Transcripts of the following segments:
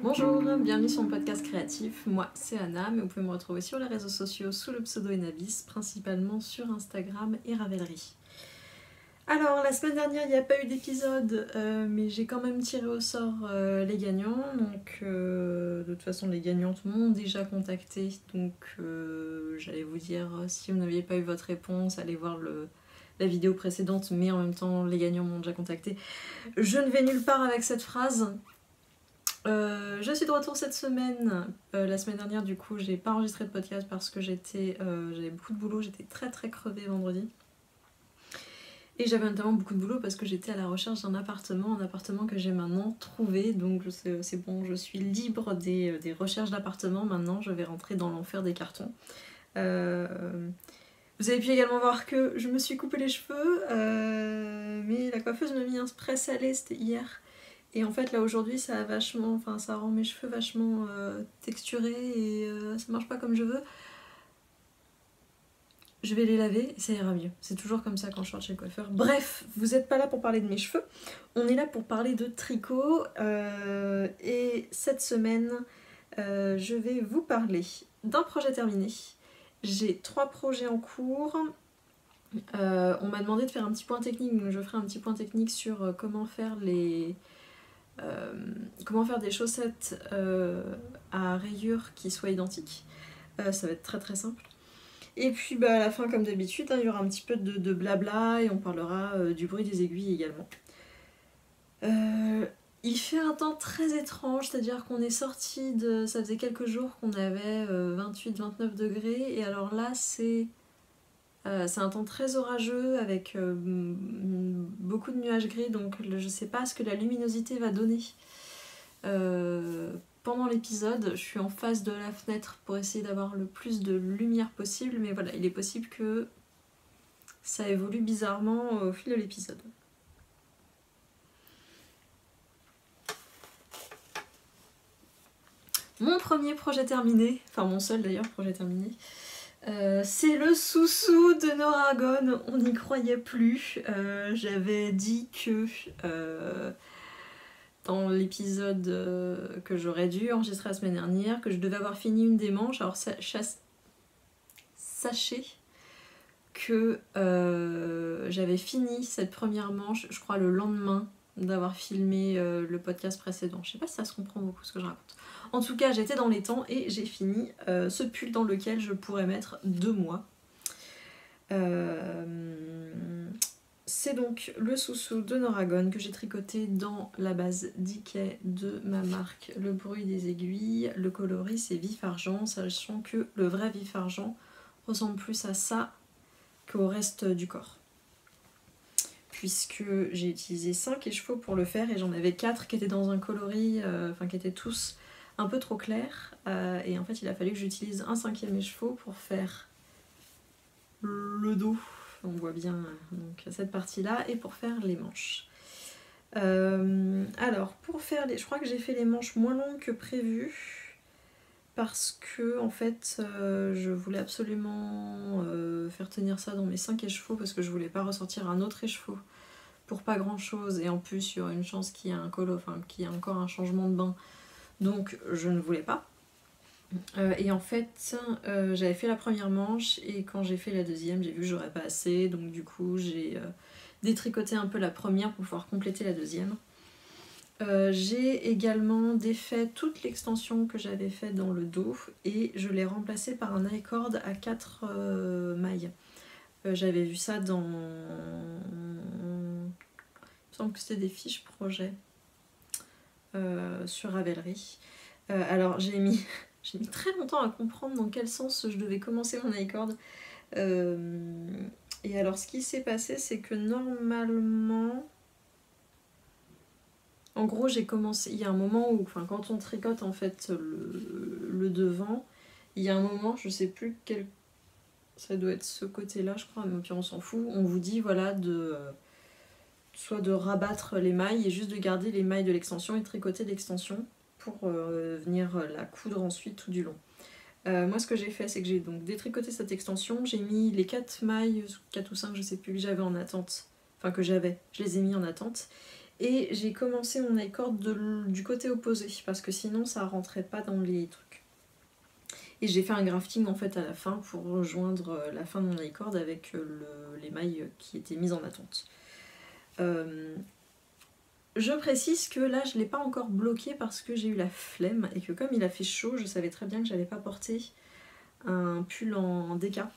Bonjour, bienvenue sur mon podcast créatif. Moi, c'est Anna, mais vous pouvez me retrouver sur les réseaux sociaux sous le pseudo Enabis, principalement sur Instagram et Ravelry. Alors, la semaine dernière, il n'y a pas eu d'épisode, mais j'ai quand même tiré au sort les gagnants. Donc, de toute façon, les gagnantes m'ont déjà contacté. Donc, j'allais vous dire, si vous n'aviez pas eu votre réponse, allez voir la vidéo précédente, mais en même temps, les gagnants m'ont déjà contacté. Je ne vais nulle part avec cette phrase. Je suis de retour cette semaine. La semaine dernière, du coup, j'ai pas enregistré de podcast parce que j'avais beaucoup de boulot. J'étais très crevée vendredi. Et j'avais notamment beaucoup de boulot parce que j'étais à la recherche d'un appartement, un appartement que j'ai maintenant trouvé. Donc c'est bon, je suis libre des recherches d'appartements. Maintenant, je vais rentrer dans l'enfer des cartons. Vous avez pu également voir que je me suis coupé les cheveux, mais la coiffeuse m'a mis un spray salé, c'était hier. Et en fait là aujourd'hui ça rend mes cheveux vachement texturés et ça marche pas comme je veux. Je vais les laver et ça ira mieux. C'est toujours comme ça quand je sors de chez le coiffeur. Bref, vous êtes pas là pour parler de mes cheveux. On est là pour parler de tricot. Et cette semaine, je vais vous parler d'un projet terminé. J'ai 3 projets en cours. On m'a demandé de faire un petit point technique, donc je ferai un petit point technique sur comment faire des chaussettes à rayures qui soient identiques. Ça va être très simple. Et puis à la fin, comme d'habitude, il y aura un petit peu de blabla et on parlera du bruit des aiguilles également. Il fait un temps très étrange, c'est-à-dire qu'on est sorti de... Ça faisait quelques jours qu'on avait 28-29 degrés et alors là c'est un temps très orageux avec beaucoup de nuages gris, donc je sais pas ce que la luminosité va donner. Pendant l'épisode, je suis en face de la fenêtre pour essayer d'avoir le plus de lumière possible, mais voilà, il est possible que ça évolue bizarrement au fil de l'épisode. Mon premier projet terminé, enfin mon seul d'ailleurs projet terminé, c'est le Soussou de Noragon. On n'y croyait plus. J'avais dit que dans l'épisode que j'aurais dû enregistrer la semaine dernière, que je devais avoir fini une des manches. Alors sachez que j'avais fini cette première manche, je crois le lendemain d'avoir filmé le podcast précédent. Je sais pas si ça se comprend beaucoup ce que je raconte. En tout cas, j'étais dans les temps et j'ai fini ce pull dans lequel je pourrais mettre 2 mois. C'est donc le Soussou de Noragon que j'ai tricoté dans la base Dickey de ma marque Le Bruit des Aiguilles. Le coloris c'est vif argent, sachant que le vrai vif argent ressemble plus à ça qu'au reste du corps. Puisque j'ai utilisé 5 écheveaux pour le faire et j'en avais 4 qui étaient dans un coloris, qui étaient tous un peu trop clairs. Et en fait il a fallu que j'utilise un 5e écheveau pour faire le dos. On voit bien donc, cette partie-là, et pour faire les manches. Alors, pour faire je crois que j'ai fait les manches moins longues que prévu, parce que, en fait, je voulais absolument faire tenir ça dans mes 5 écheveaux, parce que je voulais pas ressortir un autre écheveau pour pas grand-chose, et en plus, il y aura une chance qu'il y ait qu'il y ait encore un changement de bain, donc je ne voulais pas. Et en fait, j'avais fait la première manche et quand j'ai fait la deuxième, j'ai vu que j'aurais pas assez, donc du coup j'ai détricoté un peu la première pour pouvoir compléter la deuxième. J'ai également défait toute l'extension que j'avais faite dans le dos et je l'ai remplacée par un I-cord à 4 mailles. J'avais vu ça dans... Il me semble que c'était des fiches projet sur Ravelry. Alors j'ai mis très longtemps à comprendre dans quel sens je devais commencer mon I-cord. Et alors ce qui s'est passé, c'est que normalement... En gros, j'ai commencé... Il y a un moment où, quand on tricote en fait le devant, il y a un moment, je sais plus quel... Ça doit être ce côté-là, je crois, mais puis on s'en fout. On vous dit, voilà, soit de rabattre les mailles et juste de garder les mailles de l'extension et de tricoter l'extension pour venir la coudre ensuite tout du long. Moi ce que j'ai fait, c'est que j'ai donc détricoté cette extension, j'ai mis les 4 mailles, 4 ou 5 je sais plus, que j'avais en attente, je les ai mis en attente, Et j'ai commencé mon i-cord du côté opposé, parce que sinon ça rentrait pas dans les trucs. Et j'ai fait un grafting en fait à la fin pour rejoindre la fin de mon i-cord avec les mailles qui étaient mises en attente. Je précise que là je l'ai pas encore bloqué parce que j'ai eu la flemme et que comme il a fait chaud, je savais très bien que j'allais pas porter un pull en déca,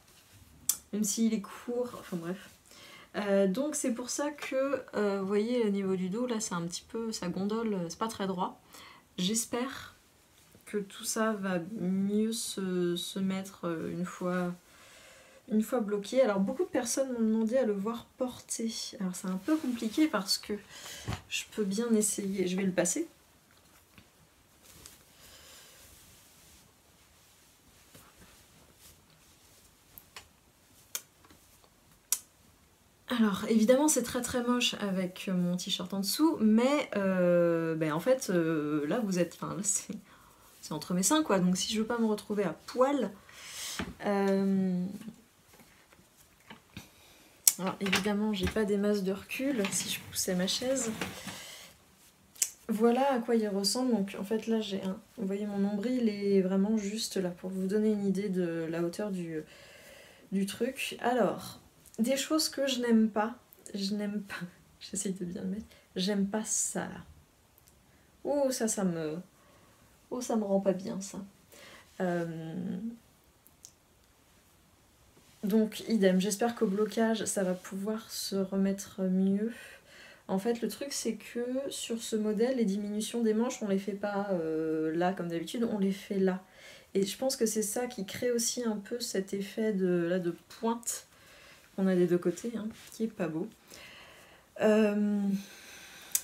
même s'il est court, enfin bref. Donc c'est pour ça que, vous voyez au niveau du dos, là c'est un petit peu, ça gondole, c'est pas très droit. J'espère que tout ça va mieux se mettre une fois bloqué. Alors beaucoup de personnes m'ont demandé à le voir porter. Alors c'est un peu compliqué parce que je peux bien essayer, je vais le passer. Alors évidemment c'est très très moche avec mon t-shirt en dessous, mais en fait là vous êtes, enfin là c'est entre mes seins quoi, donc si je veux pas me retrouver à poil, alors évidemment j'ai pas des masses de recul si je poussais ma chaise. Voilà à quoi il ressemble, donc en fait là j'ai un, vous voyez mon nombril est vraiment juste là pour vous donner une idée de la hauteur du truc. Alors, des choses que je n'aime pas, j'essaye de bien le mettre, j'aime pas ça là. Oh ça me rend pas bien ça. Donc idem, j'espère qu'au blocage ça va pouvoir se remettre mieux. En fait le truc c'est que sur ce modèle les diminutions des manches on les fait pas là comme d'habitude, on les fait là. Et je pense que c'est ça qui crée aussi un peu cet effet de pointe qu'on a des deux côtés, hein, qui est pas beau.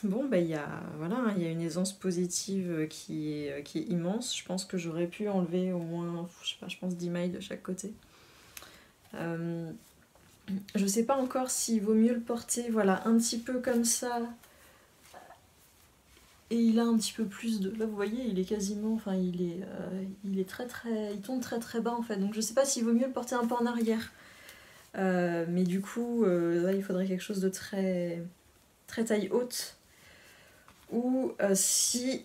Bon, il y a une aisance positive qui est immense. Je pense que j'aurais pu enlever au moins, je sais pas, je pense 10 mailles de chaque côté. Je sais pas encore s'il vaut mieux le porter, voilà, un petit peu comme ça. Et il a un petit peu plus de... Là, vous voyez, il est quasiment... Enfin, il est très très... Il tombe très très bas, en fait. Donc, je sais pas s'il vaut mieux le porter un peu en arrière. Mais du coup, là, il faudrait quelque chose de très... très taille haute. Ou si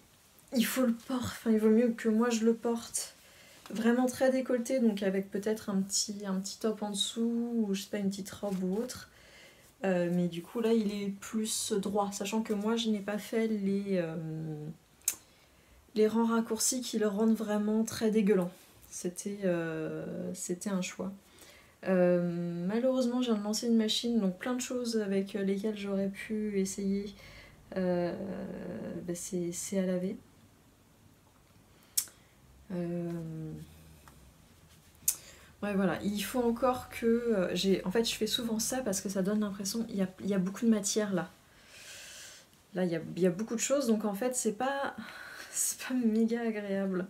il faut le porter... Enfin, il vaut mieux que moi, je le porte vraiment très décolleté. Donc, avec peut-être un petit top en dessous. Ou, je sais pas, une petite robe ou autre. Mais du coup là il est plus droit, sachant que moi je n'ai pas fait les rangs raccourcis qui le rendent vraiment très dégueulant. C'était un choix. Malheureusement je viens de lancer une machine, donc plein de choses avec lesquelles j'aurais pu essayer, c'est à laver. Ouais, voilà, il faut encore que... En fait, je fais souvent ça parce que ça donne l'impression... Il y a beaucoup de matière, là. Là, il y a beaucoup de choses, donc en fait, c'est pas méga agréable.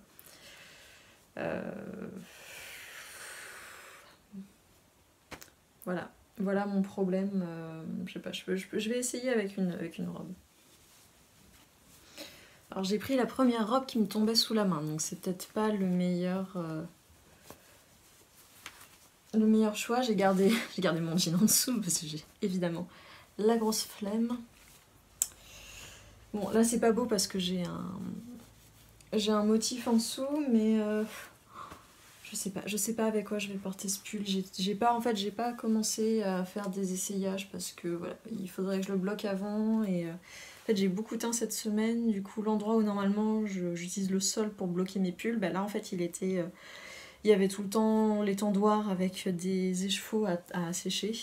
Voilà mon problème. Je sais pas, je vais essayer avec une robe. Alors, j'ai pris la première robe qui me tombait sous la main, donc c'est peut-être pas le meilleur... Le meilleur choix, j'ai gardé mon jean en dessous parce que j'ai évidemment la grosse flemme. Bon, là c'est pas beau parce que j'ai un motif en dessous, mais je sais pas avec quoi je vais porter ce pull. J'ai pas commencé à faire des essayages parce que voilà, il faudrait que je le bloque avant et en fait j'ai beaucoup teint cette semaine. Du coup, l'endroit où normalement j'utilise le sol pour bloquer mes pulls, là en fait il y avait tout le temps les tendoirs avec des écheveaux à sécher.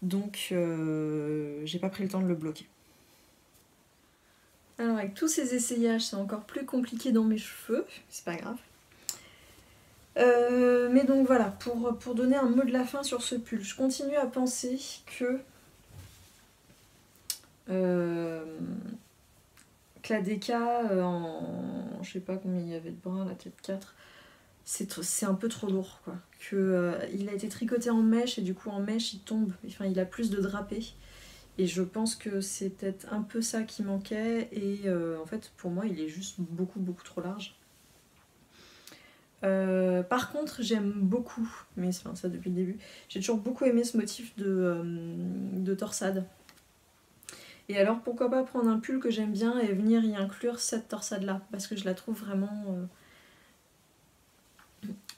Donc j'ai pas pris le temps de le bloquer. Alors avec tous ces essayages, c'est encore plus compliqué dans mes cheveux, c'est pas grave. Mais donc voilà, pour donner un mot de la fin sur ce pull, je continue à penser que la déca en... je sais pas combien il y avait de brins, là peut-être 4, c'est un peu trop lourd quoi. Il a été tricoté en mèche et du coup en mèche il tombe, enfin il a plus de drapé. Et je pense que c'est peut-être un peu ça qui manquait et en fait pour moi il est juste beaucoup trop large. Par contre j'aime beaucoup, mais enfin, ça depuis le début, j'ai toujours beaucoup aimé ce motif de torsade. Et alors pourquoi pas prendre un pull que j'aime bien et venir y inclure cette torsade là, parce que je la trouve vraiment...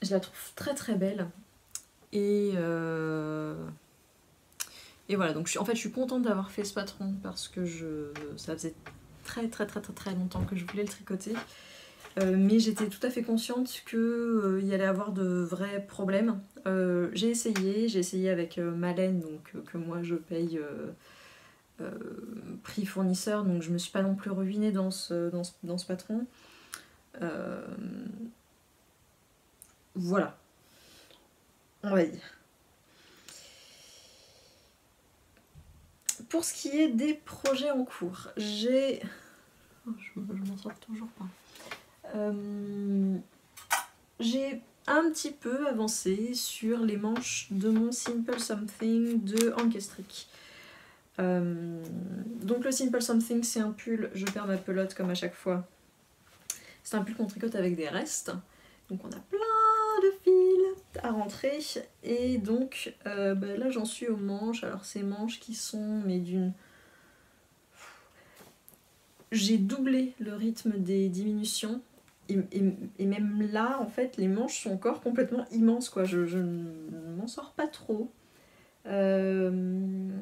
je la trouve très très belle. Et voilà, donc en fait je suis contente d'avoir fait ce patron parce que ça faisait très très très très très longtemps que je voulais le tricoter. Mais j'étais tout à fait consciente qu'il y allait avoir de vrais problèmes. J'ai essayé avec ma laine, donc, que moi je paye prix fournisseur, donc je me suis pas non plus ruinée dans ce patron. Voilà, on va dire. Pour ce qui est des projets en cours, j'ai... Oh, je m'en sors toujours pas. J'ai un petit peu avancé sur les manches de mon Simple Something de Ankestrick. Donc le Simple Something, c'est un pull, je perds ma pelote comme à chaque fois. C'est un pull qu'on tricote avec des restes. Donc on a plein de fils à rentrer. Et donc là j'en suis aux manches. Alors ces manches qui sont mais d'une... J'ai doublé le rythme des diminutions. Et même là, en fait, les manches sont encore complètement immenses, quoi. Je ne m'en sors pas trop. Je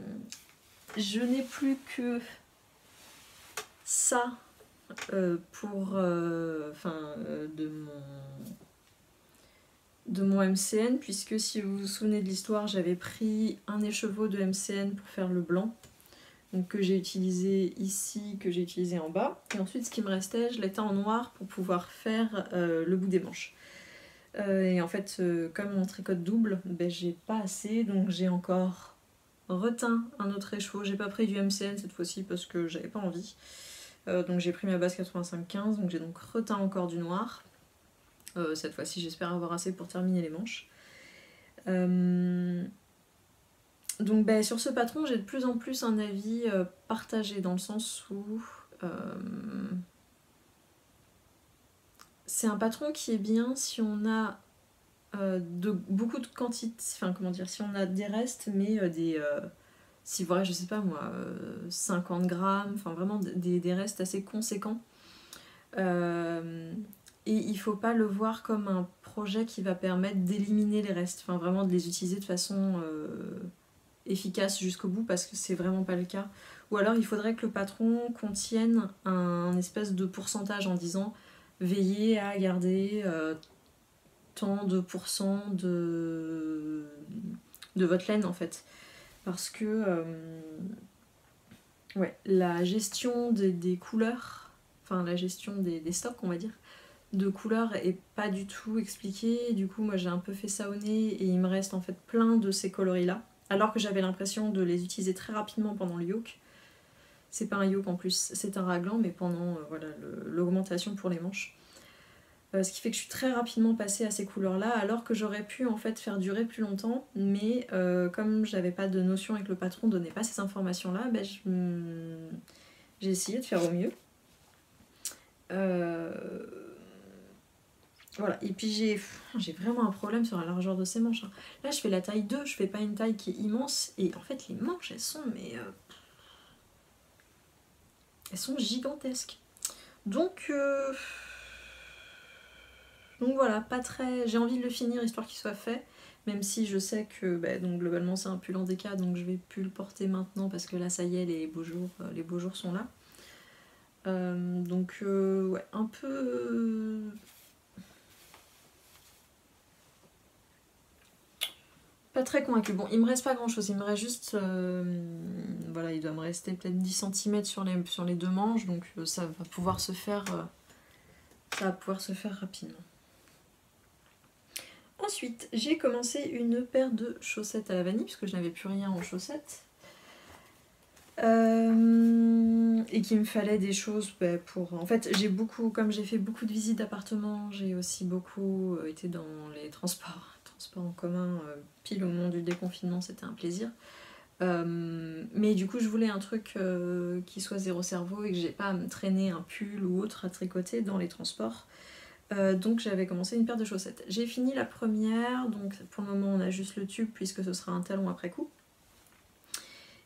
n'ai plus que ça pour de mon MCN, puisque si vous vous souvenez de l'histoire, j'avais pris un écheveau de MCN pour faire le blanc. Donc que j'ai utilisé ici, que j'ai utilisé en bas. Et ensuite, ce qui me restait, je l'étais en noir pour pouvoir faire le bout des manches. Et en fait, comme mon tricote double, ben, j'ai pas assez, donc j'ai encore reteint un autre écheveau. J'ai pas pris du MCN cette fois-ci parce que j'avais pas envie. Donc j'ai pris ma base 85-15, donc j'ai donc reteint encore du noir. Cette fois-ci, j'espère avoir assez pour terminer les manches. Donc sur ce patron, j'ai de plus en plus un avis partagé, dans le sens où c'est un patron qui est bien si on a beaucoup de quantité, enfin comment dire, si on a des restes, mais si voilà, je sais pas moi, 50 grammes, enfin vraiment des restes assez conséquents. Et il faut pas le voir comme un projet qui va permettre d'éliminer les restes, enfin vraiment de les utiliser de façon efficace jusqu'au bout, parce que c'est vraiment pas le cas. Ou alors il faudrait que le patron contienne un espèce de pourcentage en disant veillez à garder tant de pourcents de votre laine en fait. Parce que la gestion des couleurs, enfin la gestion des stocks on va dire, de couleurs est pas du tout expliquée. Du coup moi j'ai un peu fait ça au nez et il me reste en fait plein de ces coloris là. Alors que j'avais l'impression de les utiliser très rapidement pendant le yoke. C'est pas un yoke en plus, c'est un raglan, mais pendant l'augmentation pour les manches. Ce qui fait que je suis très rapidement passée à ces couleurs-là, alors que j'aurais pu en fait faire durer plus longtemps, mais comme j'avais pas de notion et que le patron donnait pas ces informations-là, j'ai essayé de faire au mieux. Voilà, et puis j'ai vraiment un problème sur la largeur de ces manches. Là, je fais la taille 2, je fais pas une taille qui est immense, et en fait, les manches, elles sont, elles sont gigantesques. Donc voilà, pas très... J'ai envie de le finir, histoire qu'il soit fait, même si je sais que donc globalement, c'est un pull en déca, donc je vais plus le porter maintenant, parce que là, ça y est, les beaux jours sont là. Ouais, un peu... Pas très convaincue. Bon, il me reste pas grand chose, il me reste juste... voilà, il doit me rester peut-être 10 cm sur les deux manches, donc ça va pouvoir se faire... rapidement. Ensuite, j'ai commencé une paire de chaussettes à la vanille, puisque je n'avais plus rien en chaussettes. Et qu'il me fallait des choses pour... En fait, comme j'ai fait beaucoup de visites d'appartements, j'ai aussi beaucoup été dans les transports en commun, pile au moment du déconfinement, c'était un plaisir. Mais du coup, je voulais un truc qui soit zéro cerveau et que j'ai pas à me traîner un pull ou autre à tricoter dans les transports. Donc j'avais commencé une paire de chaussettes. J'ai fini la première, donc pour le moment on a juste le tube puisque ce sera un talon après coup.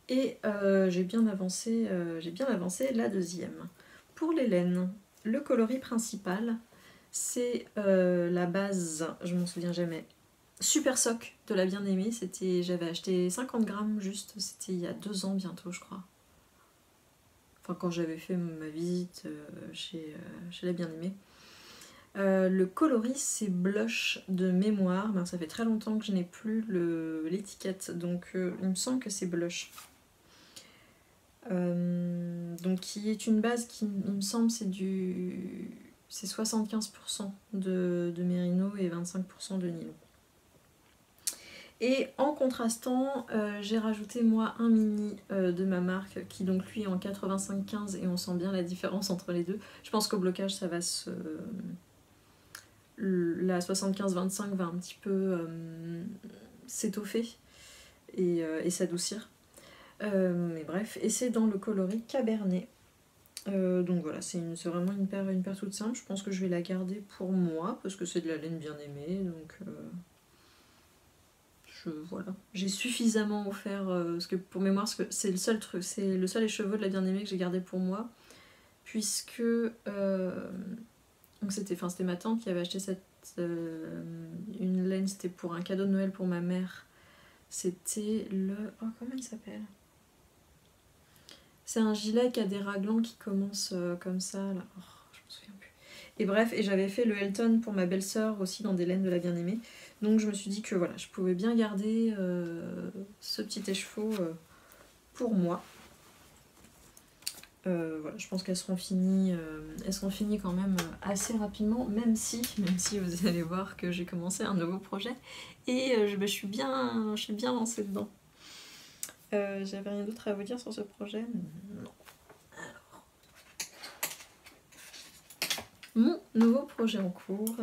Et j'ai bien avancé la deuxième. Pour les laines, le coloris principal, c'est la base, je m'en souviens jamais, Super Sock de la Bien-Aimée. J'avais acheté 50 grammes juste, c'était il y a 2 ans bientôt je crois. Enfin quand j'avais fait ma visite chez la Bien-Aimée. Le coloris c'est blush de mémoire, ben, ça fait très longtemps que je n'ai plus l'étiquette, donc il me semble que c'est blush. Donc qui est une base qui, il me semble, c'est 75% de mérino et 25% de nylon. Et en contrastant, j'ai rajouté moi un mini de ma marque qui donc lui est en 85-15 et on sent bien la différence entre les deux. Je pense qu'au blocage ça va la 75-25 va un petit peu s'étoffer et s'adoucir. Mais bref, et c'est dans le coloris Cabernet. Donc voilà, c'est vraiment une paire toute simple. Je pense que je vais la garder pour moi parce que c'est de la laine bien aimée. Donc voilà, j'ai suffisamment offert parce que pour mémoire, c'est le seul truc, c'est le seul écheveau de la bien aimée que j'ai gardé pour moi, puisque donc c'était ma tante qui avait acheté une laine, c'était pour un cadeau de Noël pour ma mère. C'était comment il s'appelle? C'est un gilet qui a des raglans qui commencent comme ça, là. Oh, je me souviens plus. Et bref, et j'avais fait le Elton pour ma belle-sœur aussi dans des laines de la bien-aimée. Donc je me suis dit que voilà, je pouvais bien garder ce petit écheveau pour moi. Voilà, je pense qu'elles seront finies quand même assez rapidement, même si vous allez voir que j'ai commencé un nouveau projet et je suis bien lancée dedans. J'avais rien d'autre à vous dire sur ce projet? Non. Alors, mon nouveau projet en cours,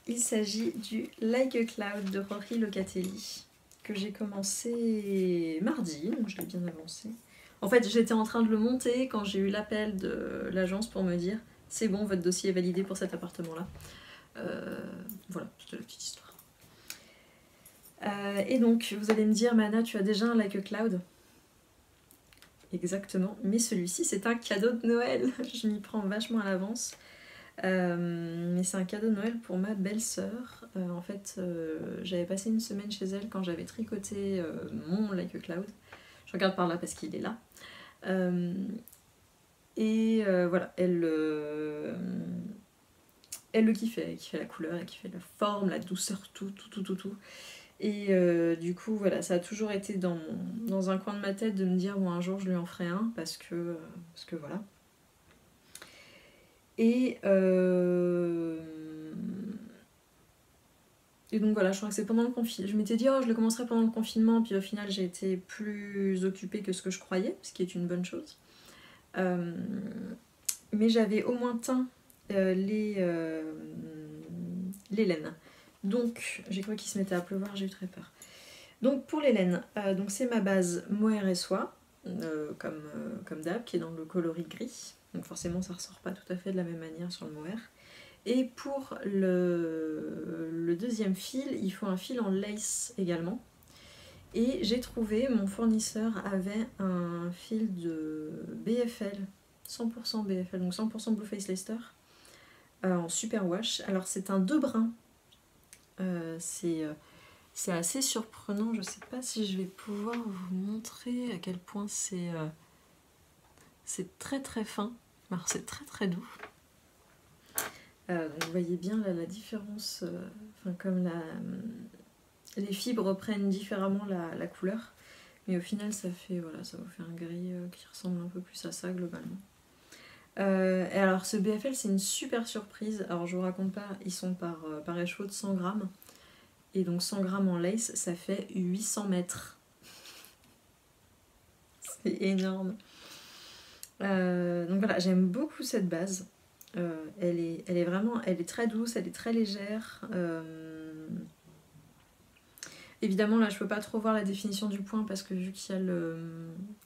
il s'agit du Like a Cloud de Rory Locatelli, que j'ai commencé mardi, donc je l'ai bien avancé. En fait, j'étais en train de le monter quand j'ai eu l'appel de l'agence pour me dire « C'est bon, votre dossier est validé pour cet appartement-là. » Voilà, c'était la petite histoire. Et donc, vous allez me dire, Mana, tu as déjà un Like a Cloud? Exactement, mais celui-ci, c'est un cadeau de Noël. Je m'y prends vachement à l'avance. Mais c'est un cadeau de Noël pour ma belle-sœur. En fait, j'avais passé une semaine chez elle quand j'avais tricoté mon Like a Cloud. Je regarde par là parce qu'il est là. Voilà, elle le kiffait. Elle kiffait la couleur, elle kiffait la forme, la douceur, tout. Et du coup, voilà, ça a toujours été dans un coin de ma tête de me dire bon, un jour je lui en ferai un parce que voilà. Et donc voilà, je crois que c'est pendant le confinement. Je m'étais dit oh, je le commencerai pendant le confinement, puis au final j'ai été plus occupée que ce que je croyais, ce qui est une bonne chose. Mais j'avais au moins teint les laines. Donc, j'ai cru qu'il se mettait à pleuvoir, j'ai eu très peur. Donc, pour les laines, donc c'est ma base mohair et soie, comme d'hab, qui est dans le coloris gris. Donc forcément, ça ressort pas tout à fait de la même manière sur le mohair. Et pour le deuxième fil, il faut un fil en lace également. Et j'ai trouvé, mon fournisseur avait un fil de BFL, 100% BFL, donc 100% Blue Face Leicester, en super wash. Alors c'est un 2 brins. C'est assez surprenant, je sais pas si je vais pouvoir vous montrer à quel point c'est très très fin, alors c'est très très doux. Donc vous voyez bien là, la différence, comme les fibres prennent différemment la couleur, mais au final ça fait ça vous fait un gris qui ressemble un peu plus à ça globalement. Et alors ce BFL c'est une super surprise, alors je vous raconte pas, ils sont par écheveau de 100 grammes. Et donc 100 grammes en lace, ça fait 800 mètres. C'est énorme. Donc voilà, j'aime beaucoup cette base. Elle est très douce, elle est très légère. Évidemment, là, je peux pas trop voir la définition du point parce que vu qu'il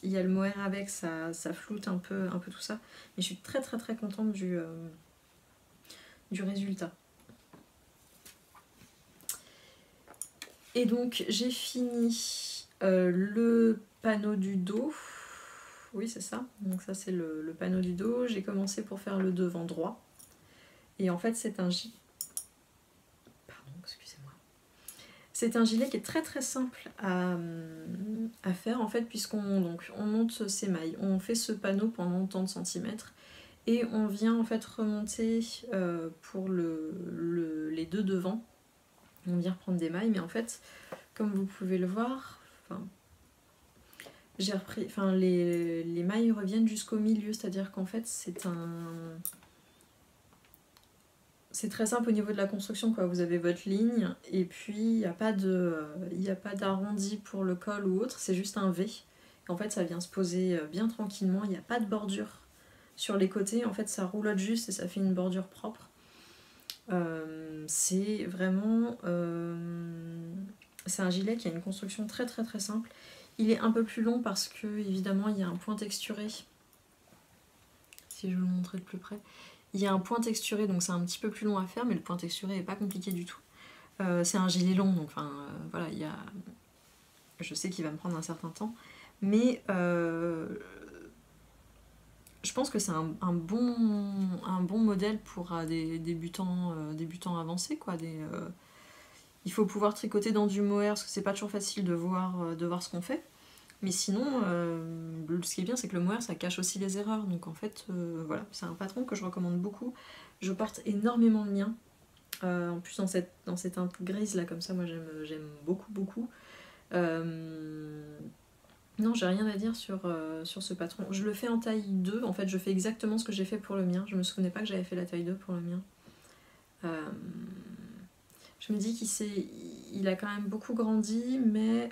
y a le mohair avec, ça floute un peu tout ça. Mais je suis très très très contente du résultat. Et donc j'ai fini Le panneau du dos, oui c'est ça, donc ça c'est le panneau du dos. J'ai commencé pour faire le devant droit. Et en fait c'est un gilet... Pardon, excusez-moi. C'est un gilet qui est très très simple à faire en fait, puisqu'on on monte ses mailles. On fait ce panneau pendant tant de centimètres. Et on vient en fait remonter pour les deux devants. On vient reprendre des mailles, mais en fait, comme vous pouvez le voir, j'ai repris, les mailles reviennent jusqu'au milieu, c'est-à-dire qu'en fait c'est très simple au niveau de la construction, quoi. Vous avez votre ligne et puis il n'y a pas d'arrondi pour le col ou autre, c'est juste un V. En fait, ça vient se poser bien tranquillement, il n'y a pas de bordure sur les côtés, en fait ça roulotte juste et ça fait une bordure propre. C'est vraiment... c'est un gilet qui a une construction très très très simple. Il est un peu plus long parce que évidemment il y a un point texturé. Si je vous le montrer de plus près. Il y a un point texturé, donc c'est un petit peu plus long à faire, mais le point texturé n'est pas compliqué du tout. C'est un gilet long, donc voilà, je sais qu'il va me prendre un certain temps, mais je pense que c'est un bon modèle pour des débutants avancés, quoi. Il faut pouvoir tricoter dans du mohair, parce que c'est pas toujours facile de voir ce qu'on fait. Mais sinon, ce qui est bien, c'est que le mohair, ça cache aussi les erreurs. Donc en fait, voilà, c'est un patron que je recommande beaucoup. Je porte énormément le mien. En plus, dans cette teinte grise, là, comme ça, moi, j'aime beaucoup, beaucoup. Non, j'ai rien à dire sur ce patron. Je le fais en taille 2. En fait, je fais exactement ce que j'ai fait pour le mien. Je me souvenais pas que j'avais fait la taille 2 pour le mien. Je me dis qu'il a quand même beaucoup grandi, mais...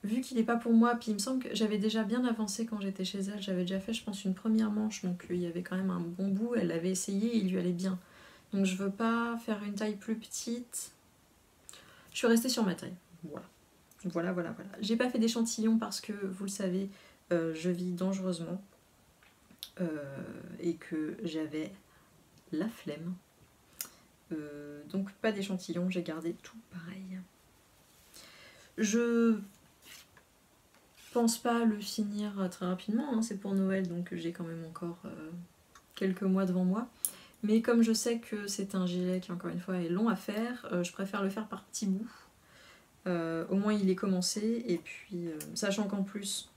vu qu'il n'est pas pour moi, puis il me semble que j'avais déjà bien avancé quand j'étais chez elle, j'avais déjà fait je pense une première manche, donc il y avait quand même un bon bout, elle l'avait essayé et il lui allait bien. Donc je veux pas faire une taille plus petite, je suis restée sur ma taille, voilà. J'ai pas fait d'échantillon parce que, vous le savez, je vis dangereusement et que j'avais la flemme. Donc pas d'échantillon, j'ai gardé tout pareil. Je pense pas le finir très rapidement, hein, c'est pour Noël donc j'ai quand même encore quelques mois devant moi. Mais comme je sais que c'est un gilet qui encore une fois est long à faire, je préfère le faire par petits bouts. Au moins il est commencé et puis sachant qu'en plus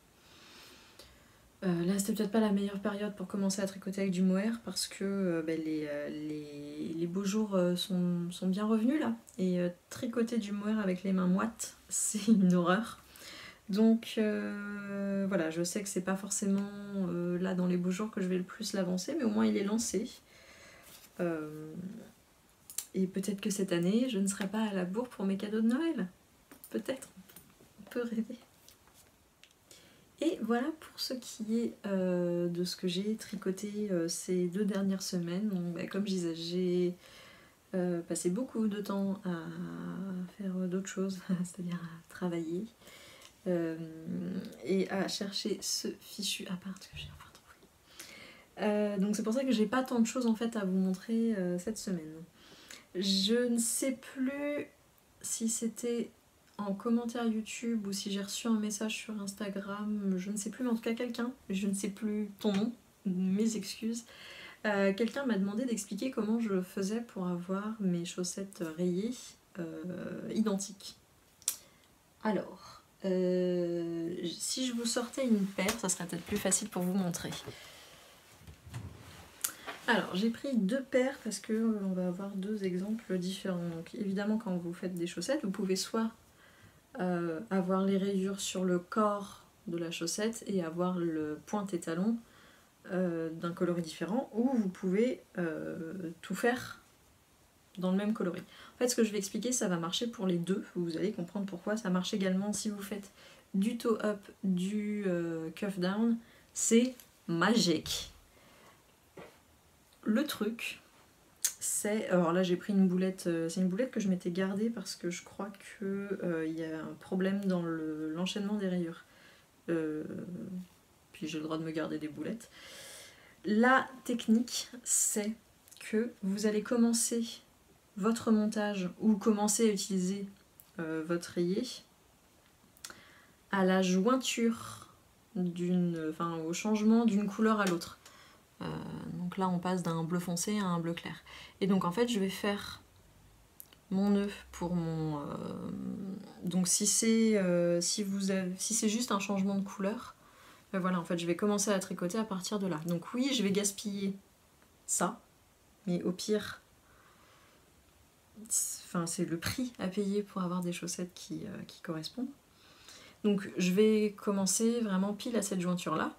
là c'était peut-être pas la meilleure période pour commencer à tricoter avec du mohair parce que les beaux jours sont bien revenus là et tricoter du mohair avec les mains moites c'est une horreur. Donc voilà, je sais que c'est pas forcément là dans les beaux jours que je vais le plus l'avancer, mais au moins il est lancé. Et peut-être que cette année, je ne serai pas à la bourre pour mes cadeaux de Noël. Peut-être, on peut rêver. Et voilà pour ce qui est de ce que j'ai tricoté ces 2 dernières semaines. Donc, comme je disais, j'ai passé beaucoup de temps à faire d'autres choses, c'est-à-dire à travailler. Et à chercher ce fichu appart que j'ai enfin trouvé. Donc c'est pour ça que j'ai pas tant de choses en fait à vous montrer cette semaine. Je ne sais plus si c'était en commentaire YouTube ou si j'ai reçu un message sur Instagram, je ne sais plus, mais en tout cas quelqu'un, je ne sais plus ton nom, mes excuses, quelqu'un m'a demandé d'expliquer comment je faisais pour avoir mes chaussettes rayées identiques. Alors... si je vous sortais une paire, ça serait peut-être plus facile pour vous montrer. Alors j'ai pris 2 paires parce que on va avoir 2 exemples différents. Donc évidemment quand vous faites des chaussettes, vous pouvez soit avoir les rayures sur le corps de la chaussette et avoir le pointe-étalon d'un coloris différent, ou vous pouvez tout faire dans le même coloris. En fait, ce que je vais expliquer, ça va marcher pour les deux. Vous allez comprendre pourquoi. Ça marche également si vous faites du toe-up, du cuff-down. C'est magique. Le truc, c'est... Alors là, j'ai pris une boulette. C'est une boulette que je m'étais gardée parce que je crois qu'il y a un problème dans l'enchaînement des rayures. Puis j'ai le droit de me garder des boulettes. La technique, c'est que vous allez commencer votre montage ou commencer à utiliser votre rayé à la jointure au changement d'une couleur à l'autre. Donc là on passe d'un bleu foncé à un bleu clair. Et donc en fait je vais faire mon nœud pour mon... donc si c'est juste un changement de couleur, ben voilà, en fait je vais commencer à tricoter à partir de là. Donc oui, je vais gaspiller ça, mais au pire, c'est le prix à payer pour avoir des chaussettes qui correspondent. Donc je vais commencer vraiment pile à cette jointure là.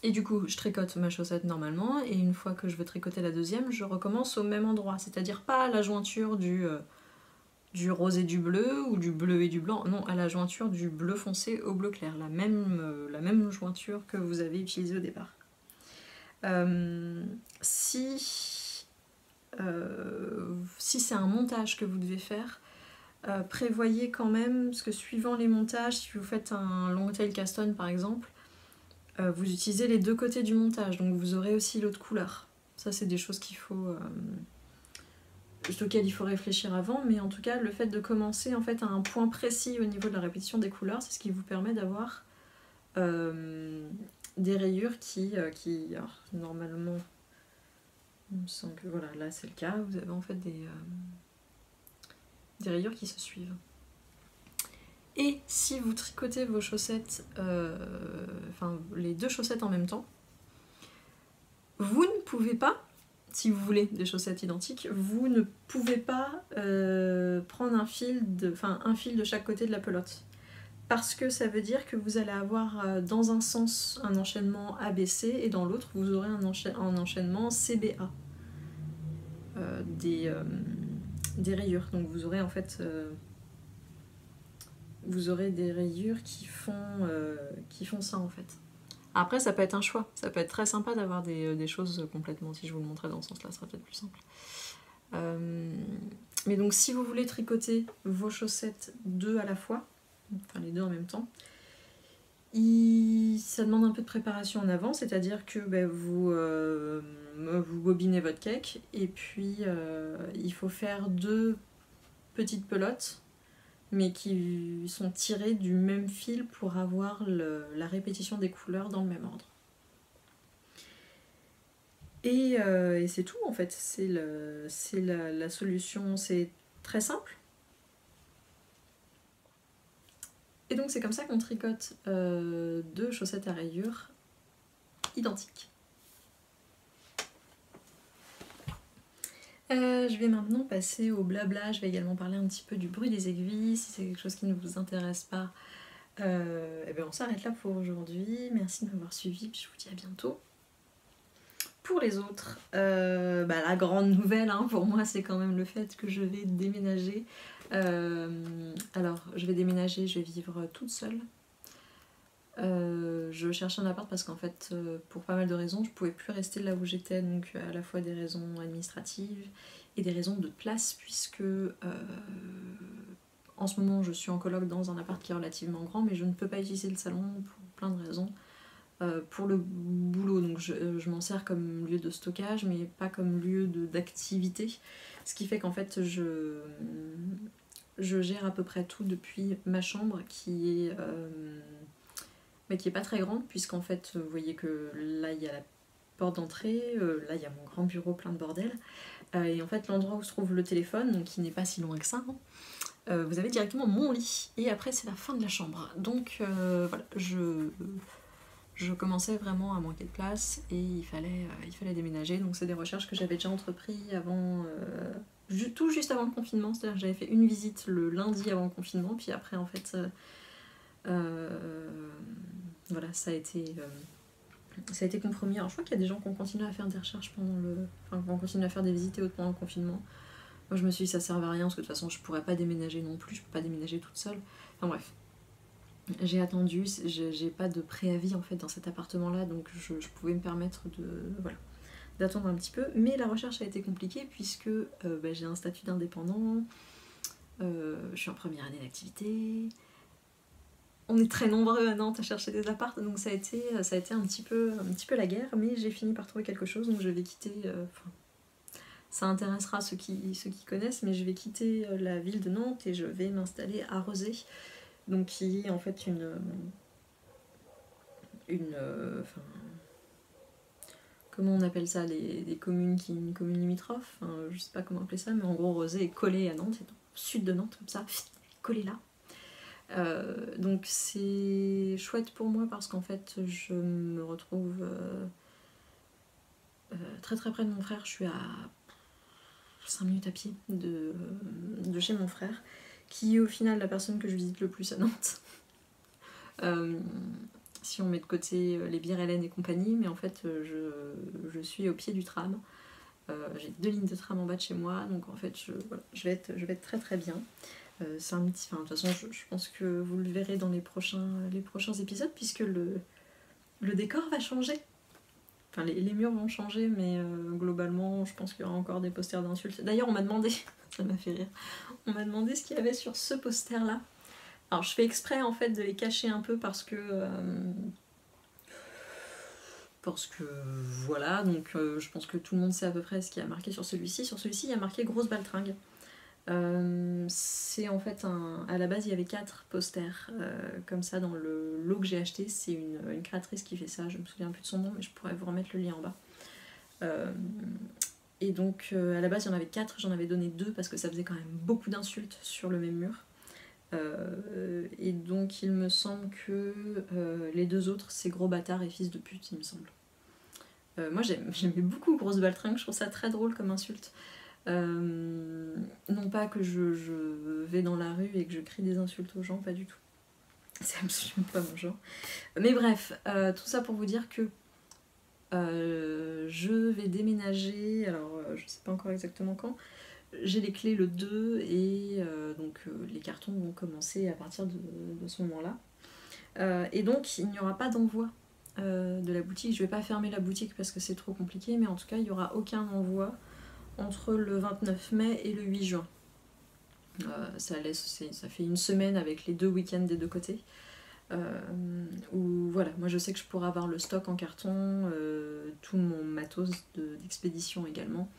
Et du coup, je tricote ma chaussette normalement, et une fois que je veux tricoter la deuxième, je recommence au même endroit, c'est-à-dire pas à la jointure du rose et du bleu, ou du bleu et du blanc, non, à la jointure du bleu foncé au bleu clair, la même jointure que vous avez utilisée au départ. Si c'est un montage que vous devez faire, prévoyez quand même, parce que suivant les montages, si vous faites un long tail cast on par exemple, vous utilisez les deux côtés du montage, donc vous aurez aussi l'autre couleur. Ça c'est des choses auxquelles il faut réfléchir avant, mais en tout cas le fait de commencer en fait à un point précis au niveau de la répétition des couleurs, c'est ce qui vous permet d'avoir des rayures qui alors, normalement, il me semble que voilà, là c'est le cas, vous avez en fait des rayures qui se suivent. Et si vous tricotez vos chaussettes, les deux chaussettes en même temps, vous ne pouvez pas, si vous voulez des chaussettes identiques, vous ne pouvez pas prendre un fil de chaque côté de la pelote. Parce que ça veut dire que vous allez avoir dans un sens un enchaînement ABC et dans l'autre vous aurez un enchaînement CBA des rayures. Donc vous aurez en fait vous aurez des rayures qui font ça en fait. Après ça peut être un choix, ça peut être très sympa d'avoir des choses complètement, si je vous le montrais dans ce sens là, ce sera peut-être plus simple. Mais donc si vous voulez tricoter vos chaussettes deux à la fois, enfin les deux en même temps, ça demande un peu de préparation en avant, c'est-à-dire que vous bobinez votre cake et puis il faut faire deux petites pelotes mais qui sont tirées du même fil pour avoir la répétition des couleurs dans le même ordre. Et c'est tout en fait, c'est la solution, c'est très simple. Et donc c'est comme ça qu'on tricote deux chaussettes à rayures identiques. Je vais maintenant passer au blabla, je vais également parler un petit peu du bruit des aiguilles, si c'est quelque chose qui ne vous intéresse pas. On s'arrête là pour aujourd'hui, merci de m'avoir suivi, puis je vous dis à bientôt. Pour les autres, la grande nouvelle pour moi c'est quand même le fait que je vais déménager. Alors je vais déménager, je vais vivre toute seule. Je cherchais un appart parce qu'en fait pour pas mal de raisons je pouvais plus rester là où j'étais, donc à la fois des raisons administratives et des raisons de place, puisque en ce moment je suis en coloc dans un appart qui est relativement grand mais je ne peux pas utiliser le salon pour plein de raisons. Pour le boulot, donc je m'en sers comme lieu de stockage mais pas comme lieu d'activité, ce qui fait qu'en fait je gère à peu près tout depuis ma chambre qui est pas très grande, puisqu'en fait vous voyez que là il y a la porte d'entrée, là il y a mon grand bureau plein de bordel, et en fait l'endroit où se trouve le téléphone, donc qui n'est pas si loin que ça, vous avez directement mon lit et après c'est la fin de la chambre, donc voilà, je commençais vraiment à manquer de place et il fallait déménager, donc c'est des recherches que j'avais déjà entrepris avant, tout juste avant le confinement, c'est-à-dire que j'avais fait une visite le lundi avant le confinement, puis après en fait voilà, ça a été compromis. Alors je crois qu'il y a des gens qui ont continué à faire des recherches qui ont continué à faire des visites et autres pendant le confinement. Moi je me suis dit ça servait à rien parce que de toute façon je pourrais pas déménager non plus, je peux pas déménager toute seule. Enfin bref. J'ai attendu, j'ai pas de préavis en fait dans cet appartement là, donc je pouvais me permettre d'attendre un petit peu, mais la recherche a été compliquée puisque j'ai un statut d'indépendant, je suis en première année d'activité, on est très nombreux à Nantes à chercher des apparts, donc ça a été un petit peu la guerre, mais j'ai fini par trouver quelque chose, donc je vais quitter ça intéressera ceux qui connaissent, mais je vais quitter la ville de Nantes et je vais m'installer à Rezé, donc qui est en fait enfin, comment on appelle ça, des communes une commune limitrophe, enfin, je sais pas comment appeler ça, mais en gros Rezé est collé à Nantes, c'est au sud de Nantes comme ça, collé là. Donc c'est chouette pour moi parce qu'en fait je me retrouve très très près de mon frère. Je suis à 5 minutes à pied de chez mon frère, qui est au final la personne que je visite le plus à Nantes. Si on met de côté les bières Hélène et compagnie, mais en fait je suis au pied du tram. J'ai 2 lignes de tram en bas de chez moi, donc en fait je vais être très très bien. C'est un petit... Enfin, de toute façon, je pense que vous le verrez dans les prochains épisodes, puisque le décor va changer. Enfin, les murs vont changer, mais globalement, je pense qu'il y aura encore des posters d'insultes. D'ailleurs, on m'a demandé, ça m'a fait rire, on m'a demandé ce qu'il y avait sur ce poster-là. Alors, je fais exprès, en fait, de les cacher un peu parce que voilà, donc je pense que tout le monde sait à peu près ce qu'il y a marqué sur celui-ci. Sur celui-ci, il y a marqué grosse baltringue. C'est en fait à la base il y avait 4 posters comme ça dans le lot que j'ai acheté. C'est une créatrice qui fait ça, je me souviens plus de son nom, mais je pourrais vous remettre le lien en bas. Et donc à la base il y en avait 4, j'en avais donné 2 parce que ça faisait quand même beaucoup d'insultes sur le même mur. Et donc il me semble que les 2 autres c'est gros bâtard et fils de pute, il me semble. Moi j'aimais beaucoup grosse baltringue, je trouve ça très drôle comme insulte. Non pas que je vais dans la rue et que je crie des insultes aux gens, pas du tout. C'est absolument pas mon genre. Mais bref, tout ça pour vous dire que je vais déménager, alors je sais pas encore exactement quand. J'ai les clés le 2 et donc les cartons vont commencer à partir de ce moment-là. Et donc il n'y aura pas d'envoi de la boutique. Je vais pas fermer la boutique parce que c'est trop compliqué, mais en tout cas il n'y aura aucun envoi entre le 29 mai et le 8 juin. Ça fait une semaine avec les 2 week-ends des 2 côtés. Où voilà, moi je sais que je pourrais avoir le stock en carton, tout mon matos d'expédition également.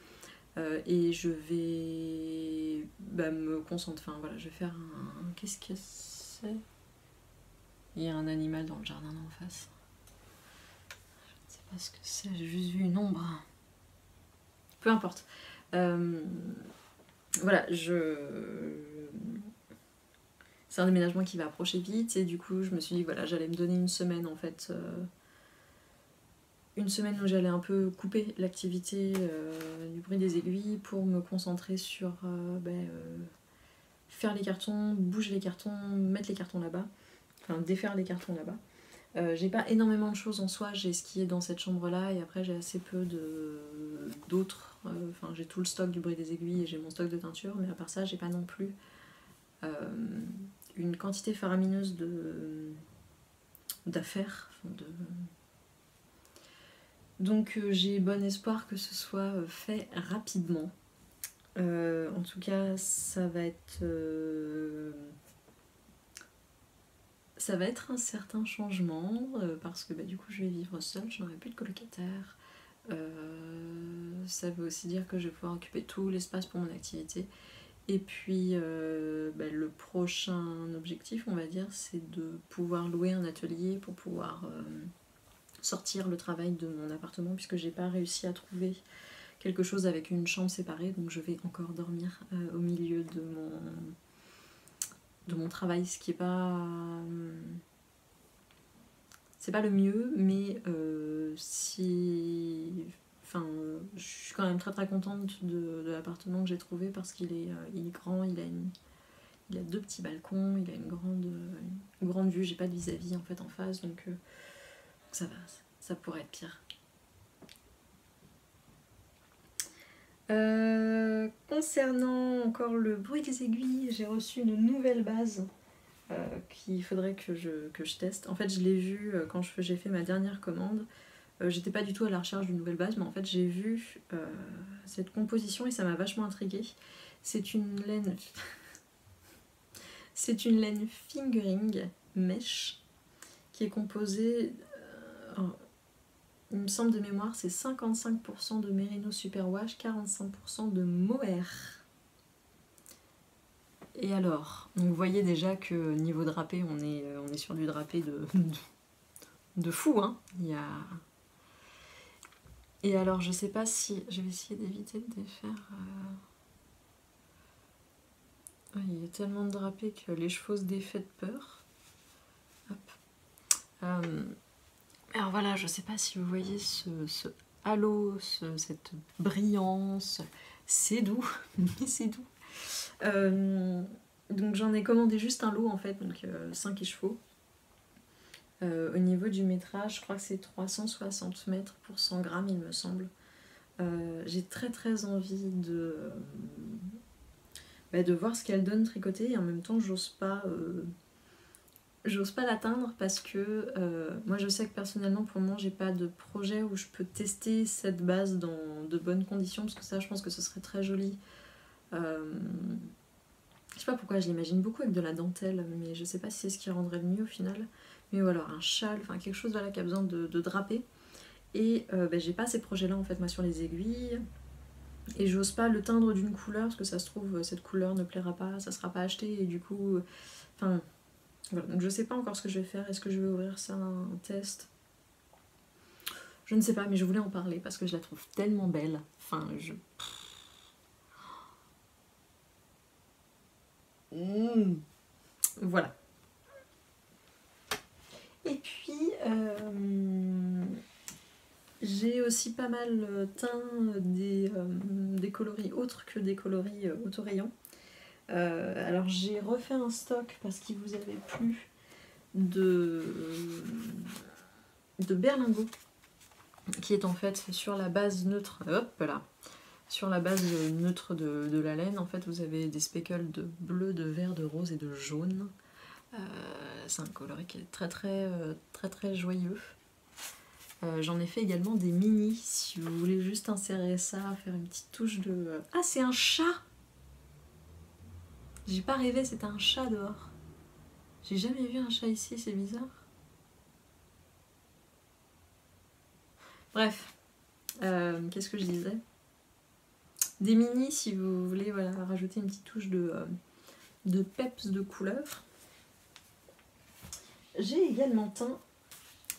Et je vais me concentrer, enfin voilà, je vais faire un... Qu'est-ce que c'est? Il y a un animal dans le jardin d'en face. Je ne sais pas ce que c'est, j'ai juste vu une ombre. Peu importe. Voilà, c'est un déménagement qui va approcher vite et du coup je me suis dit voilà, j'allais me donner une semaine en fait. Une semaine où j'allais un peu couper l'activité du bruit des aiguilles pour me concentrer sur faire les cartons, bouger les cartons, mettre les cartons là-bas, enfin défaire les cartons là-bas. J'ai pas énormément de choses en soi, j'ai ce qui est dans cette chambre là et après j'ai assez peu d'autres. Enfin, j'ai tout le stock du bruit des aiguilles et j'ai mon stock de teinture, mais à part ça, j'ai pas non plus une quantité faramineuse d'affaires. Donc j'ai bon espoir que ce soit fait rapidement. En tout cas, ça va être un certain changement parce que du coup je vais vivre seule, je n'aurai plus de colocataire. Ça veut aussi dire que je vais pouvoir occuper tout l'espace pour mon activité. Et puis le prochain objectif, on va dire, c'est de pouvoir louer un atelier pour pouvoir sortir le travail de mon appartement, puisque j'ai pas réussi à trouver quelque chose avec une chambre séparée, donc je vais encore dormir au milieu de mon travail, ce qui est pas... c'est pas le mieux, mais enfin, je suis quand même très très contente de l'appartement que j'ai trouvé parce qu'il est grand, il a 2 petits balcons, il a une grande vue, j'ai pas de vis-à-vis en fait en face, donc ça va, ça pourrait être pire. Concernant encore le bruit des aiguilles, j'ai reçu une nouvelle base qu'il faudrait que je teste. En fait, je l'ai vu quand j'ai fait ma dernière commande. J'étais pas du tout à la recherche d'une nouvelle base, mais en fait j'ai vu cette composition et ça m'a vachement intriguée. C'est une laine fingering mesh qui est composée il me semble de mémoire, c'est 55% de Merino Superwash, 45% de Mohair. Et alors, vous voyez déjà que niveau drapé, on est sur du drapé de fou, hein. Et alors, je sais pas si... Je vais essayer d'éviter de défaire... Il y a tellement de drapés que les chevaux se défait de peur. Hop. Alors voilà, je sais pas si vous voyez ce halo, cette brillance. C'est doux, mais c'est doux. Donc j'en ai commandé juste un lot en fait, donc 5 écheveaux. Au niveau du métrage, je crois que c'est 360 mètres pour 100 grammes, il me semble. J'ai très envie de voir ce qu'elle donne tricotée, et en même temps j'ose pas l'atteindre parce que moi je sais que personnellement pour moi j'ai pas de projet où je peux tester cette base dans de bonnes conditions, parce que ça je pense que ce serait très joli. Je sais pas pourquoi je l'imagine beaucoup avec de la dentelle, mais je sais pas si c'est ce qui rendrait le mieux au final. Mais voilà, un châle, enfin quelque chose voilà, qui a besoin de draper. Et j'ai pas ces projets là en fait moi sur les aiguilles. Et j'ose pas le teindre d'une couleur parce que ça se trouve cette couleur ne plaira pas, ça sera pas acheté et du coup... Enfin voilà, donc je sais pas encore ce que je vais faire. Est-ce que je vais ouvrir ça un test? Je ne sais pas, mais je voulais en parler parce que je la trouve tellement belle. Enfin voilà. Et puis j'ai aussi pas mal teint des coloris autres que des coloris autorayons. Alors j'ai refait un stock parce qu'il vous avait plu de berlingot, qui est en fait sur la base neutre, hop là, sur la base neutre de la laine. En fait vous avez des speckles de bleu, de vert, de rose et de jaune. C'est un coloris qui est très joyeux. J'en ai fait également des mini, si vous voulez juste insérer ça, faire une petite touche de... Ah, c'est un chat! J'ai pas rêvé, c'était un chat dehors. J'ai jamais vu un chat ici, c'est bizarre. Bref, qu'est-ce que je disais? Des mini, si vous voulez voilà, rajouter une petite touche de peps de couleur. J'ai également teint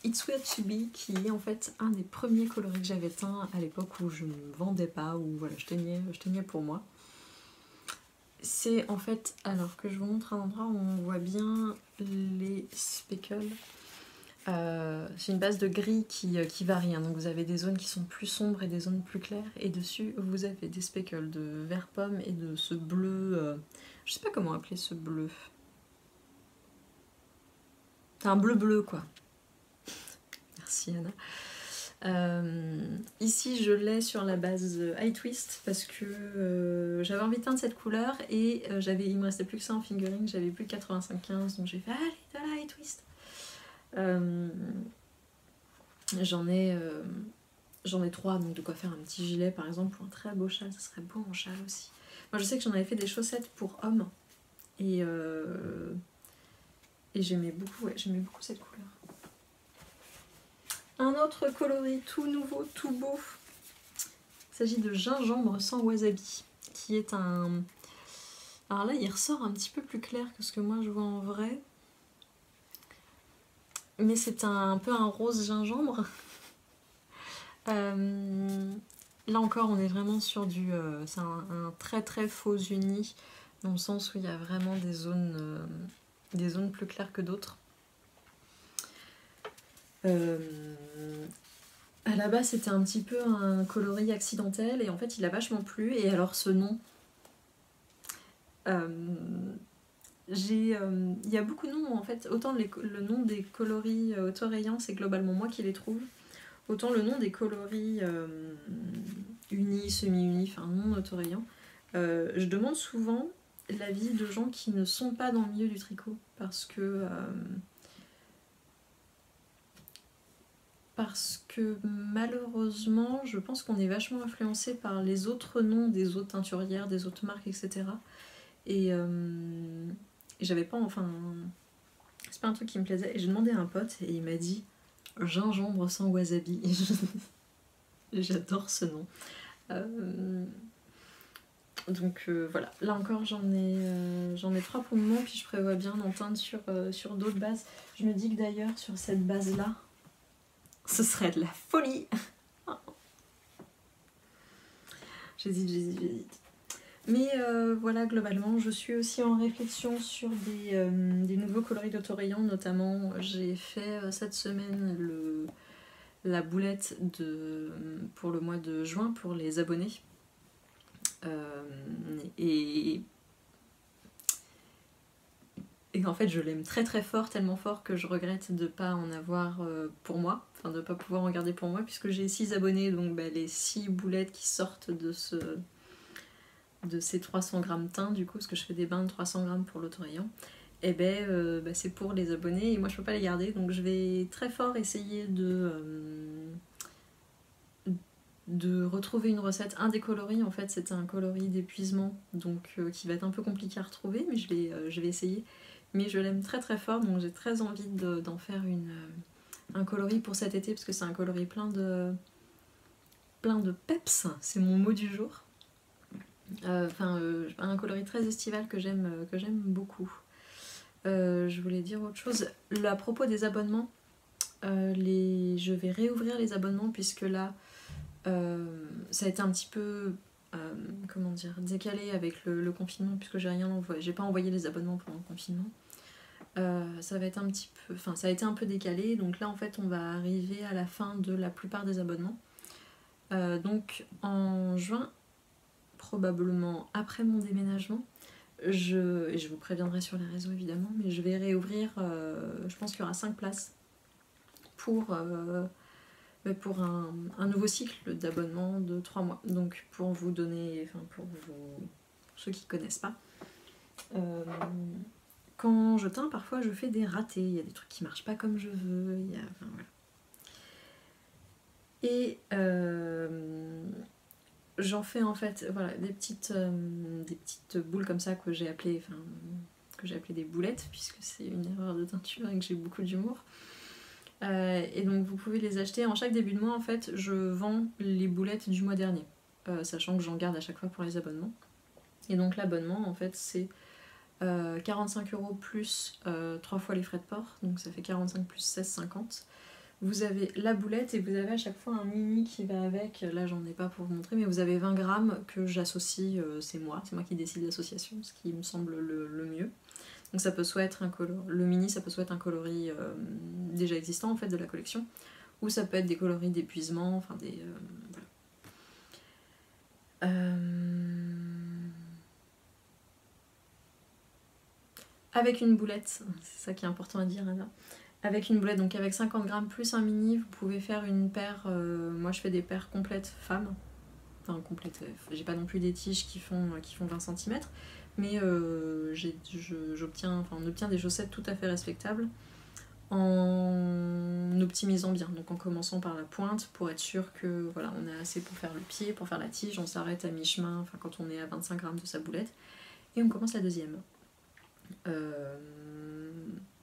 It's Weird to Be, qui est en fait un des premiers coloris que j'avais teint à l'époque où je ne vendais pas, où voilà, je teignais pour moi. C'est en fait, alors que je vous montre un endroit où on voit bien les speckles. C'est une base de gris qui varie, hein. Donc vous avez des zones qui sont plus sombres et des zones plus claires, et dessus vous avez des speckles de vert pomme et de ce bleu, je sais pas comment appeler ce bleu. C'est un bleu quoi. Merci Anna. Ici je l'ai sur la base High Twist parce que j'avais envie de teindre cette couleur et il me restait plus que ça en fingering, j'avais plus que 85-15, donc j'ai fait allez dans la High Twist. J'en ai 3, donc de quoi faire un petit gilet par exemple, ou un très beau châle, ça serait beau en châle aussi. Moi je sais que j'en avais fait des chaussettes pour hommes et j'aimais beaucoup cette couleur. Un autre coloris tout nouveau, tout beau, il s'agit de gingembre sans wasabi, qui est un... Alors là il ressort un petit peu plus clair que ce que moi je vois en vrai, mais c'est un peu un rose gingembre. Là encore on est vraiment sur du... c'est un très faux uni, dans le sens où il y a vraiment des zones plus claires que d'autres. À la base c'était un petit peu un coloris accidentel et en fait il a vachement plu. Et alors ce nom, il y a beaucoup de noms en fait, autant le nom des coloris autorayants c'est globalement moi qui les trouve, autant le nom des coloris unis, semi-unis, enfin non autorayants, je demande souvent l'avis de gens qui ne sont pas dans le milieu du tricot parce que malheureusement je pense qu'on est vachement influencé par les autres noms des autres teinturières, des autres marques, etc. Et j'avais pas, enfin c'est pas un truc qui me plaisait, et j'ai demandé à un pote et il m'a dit gingembre sans wasabi. J'adore ce nom. Donc voilà, là encore j'en ai 3 pour le moment, puis je prévois bien d'en teindre sur d'autres bases. Je me dis que d'ailleurs sur cette base là, ce serait de la folie. J'hésite. Mais voilà, globalement, je suis aussi en réflexion sur des nouveaux coloris d'autorayons. Notamment, j'ai fait cette semaine la boulette pour le mois de juin pour les abonnés. Et en fait, je l'aime très très fort, tellement fort que je regrette de ne pas en avoir pour moi, enfin de ne pas pouvoir en garder pour moi, puisque j'ai 6 abonnés, donc les 6 boulettes qui sortent de ces 300 grammes teint, du coup, parce que je fais des bains de 300 grammes pour l'autorayon, et c'est pour les abonnés, et moi je peux pas les garder, donc je vais très fort essayer de retrouver une recette. Un des coloris, en fait, c'était un coloris d'épuisement, donc qui va être un peu compliqué à retrouver, mais je vais essayer. Mais je l'aime très très fort, donc j'ai très envie d'en faire un coloris pour cet été, parce que c'est un coloris plein de peps, c'est mon mot du jour. Un coloris très estival que j'aime beaucoup. Je voulais dire autre chose. À propos des abonnements, je vais réouvrir les abonnements, puisque là, ça a été un petit peu décalé avec le confinement, puisque j'ai pas envoyé les abonnements pendant le confinement. Ça va être ça a été un peu décalé, donc là en fait on va arriver à la fin de la plupart des abonnements. Donc en juin, probablement après mon déménagement, et je vous préviendrai sur les réseaux évidemment, mais je vais réouvrir, je pense qu'il y aura 5 places pour un nouveau cycle d'abonnement de 3 mois. Donc pour vous donner, pour ceux qui connaissent pas, quand je teins, parfois je fais des ratés, il y a des trucs qui marchent pas comme je veux, voilà. Et j'en fais en fait des petites boules comme ça que j'ai appelées des boulettes, puisque c'est une erreur de teinture et que j'ai beaucoup d'humour. Et donc vous pouvez les acheter. En chaque début de mois, en fait, je vends les boulettes du mois dernier, sachant que j'en garde à chaque fois pour les abonnements. Et donc l'abonnement, en fait, c'est 45€ plus 3 fois les frais de port, donc ça fait 45 plus 16,50. Vous avez la boulette et vous avez à chaque fois un mini qui va avec. Là j'en ai pas pour vous montrer, mais vous avez 20 grammes que j'associe, c'est moi qui décide l'association, ce qui me semble le mieux. Donc ça peut soit être le mini, ça peut soit être un coloris déjà existant en fait de la collection, ou ça peut être des coloris d'épuisement, enfin des voilà. Avec une boulette, c'est ça qui est important à dire, Anna. Avec une boulette, donc avec 50 grammes plus un mini, vous pouvez faire une paire. Moi je fais des paires complètes femmes. Enfin complètes, j'ai pas non plus des tiges qui font 20 cm, mais on obtient des chaussettes tout à fait respectables en optimisant bien, donc en commençant par la pointe pour être sûr que voilà, on a assez pour faire le pied, pour faire la tige, on s'arrête à mi-chemin, quand on est à 25 grammes de sa boulette, et on commence la deuxième.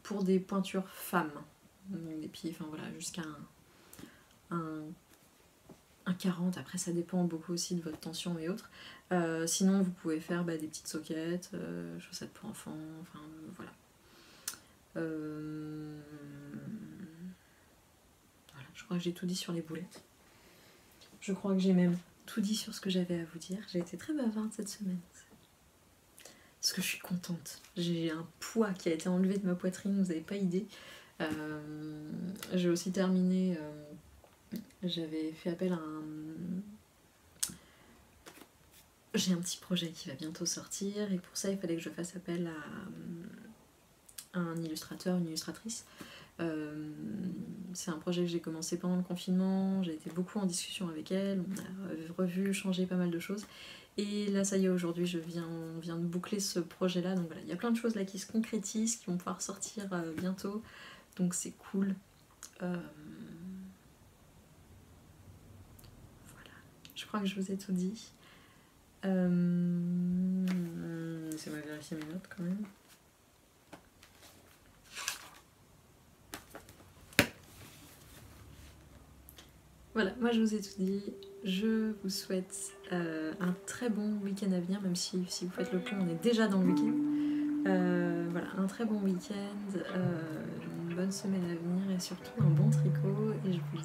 Pour des pointures femmes, des pieds, jusqu'à un 40, après ça dépend beaucoup aussi de votre tension et autres. Sinon vous pouvez faire des petites soquettes, chaussettes pour enfants, voilà. Voilà, je crois que j'ai tout dit sur les boulettes. Je crois que j'ai même tout dit sur ce que j'avais à vous dire. J'ai été très bavarde cette semaine. Parce que je suis contente. J'ai un poids qui a été enlevé de ma poitrine, vous n'avez pas idée. J'ai aussi terminé... j'avais fait appel à j'ai un petit projet qui va bientôt sortir, et pour ça il fallait que je fasse appel à un illustrateur, une illustratrice. C'est un projet que j'ai commencé pendant le confinement, j'ai été beaucoup en discussion avec elle, on a revu, changé pas mal de choses. Et là ça y est, aujourd'hui on vient de boucler ce projet là, donc voilà, il y a plein de choses là qui se concrétisent, qui vont pouvoir sortir bientôt, donc c'est cool. Voilà, je crois que je vous ai tout dit. Laissez-moi vérifier mes notes quand même. Voilà, moi je vous ai tout dit. Je vous souhaite un très bon week-end à venir, même si vous faites le pont, on est déjà dans le week-end. Voilà, un très bon week-end, une bonne semaine à venir et surtout un bon tricot. Et je vous